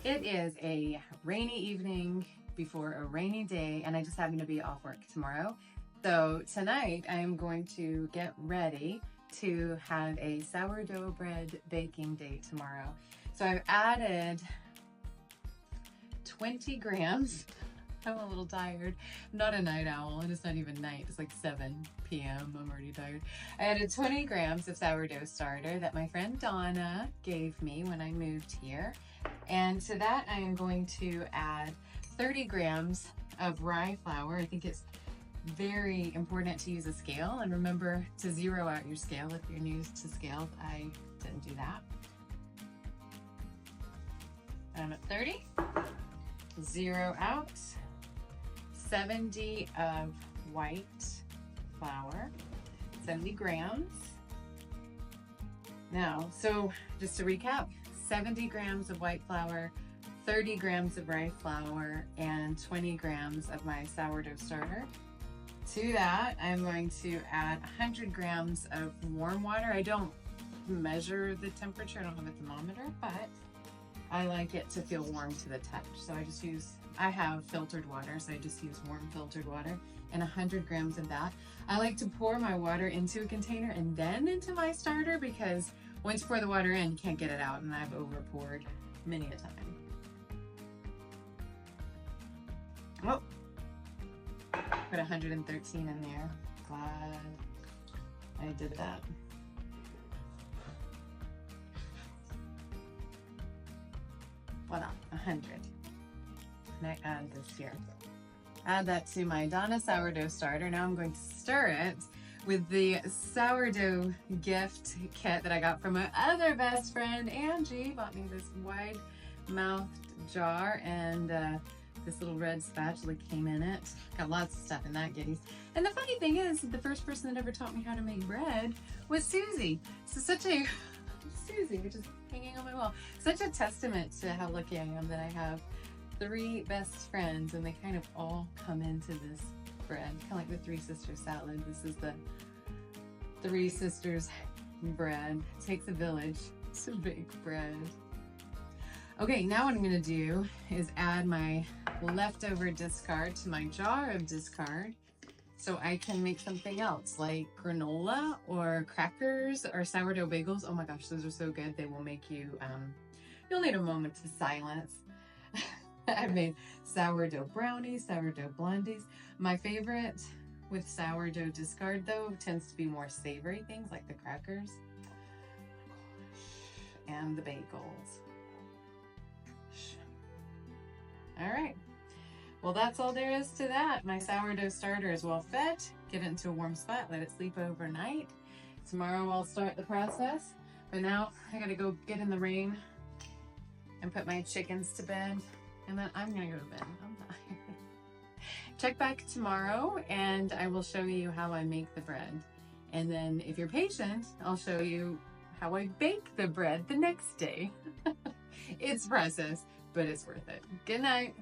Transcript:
It is a rainy evening before a rainy day, and I just happen to be off work tomorrow. So tonight I am going to get ready to have a sourdough bread baking day tomorrow. So I've added 20 grams. I'm a little tired. I'm not a night owl, and it's not even night. It's like 7 p.m. I'm already tired. I added 20 grams of sourdough starter that my friend Donna gave me when I moved here. And to that, I am going to add 30 grams of rye flour. I think it's very important to use a scale, and remember to zero out your scale if you're new to scales. I didn't do that. I'm at 30. Zero out. 70 of white flour, 70 grams. Now, so just to recap, 70 grams of white flour, 30 grams of rye flour, and 20 grams of my sourdough starter. To that, I'm going to add 100 grams of warm water. I don't measure the temperature, I don't have a thermometer, but I like it to feel warm to the touch. So I have filtered water, so I just use warm filtered water, and 100 grams of that. I like to pour my water into a container and then into my starter, because once you pour the water in, you can't get it out, and I've over poured many a time. Oh, put 113 in there. Glad I did that. Voila, 100. And I add this here. Add that to my Donna sourdough starter. Now I'm going to stir it with the sourdough gift kit that I got from my other best friend, Angie. Bought me this wide-mouthed jar, and this little red spatula came in it. Got lots of stuff in that goodies. And the funny thing is, the first person that ever taught me how to make bread was Susi. So Susi, which is hanging on my wall. Such a testament to how lucky I am that I have 3 best friends, and they kind of all come into this bread. Kind of like the 3 Sisters salad. This is the 3 Sisters bread. It takes a village to bake bread. Okay, now what I'm gonna do is add my leftover discard to my jar of discard, so I can make something else like granola or crackers or sourdough bagels. Oh my gosh, those are so good. They will make you, you'll need a moment of silence. I've made sourdough brownies, sourdough blondies. My favorite with sourdough discard though tends to be more savory things like the crackers. Oh my gosh. And the bagels. All right. Well, that's all there is to that. My sourdough starter is well fed. Get it into a warm spot, let it sleep overnight. Tomorrow I'll start the process. But now I gotta go get in the rain and put my chickens to bed. And then I'm gonna go to bed. I'm tired. Check back tomorrow and I will show you how I make the bread. And then if you're patient, I'll show you how I bake the bread the next day. It's a process, but it's worth it. Good night.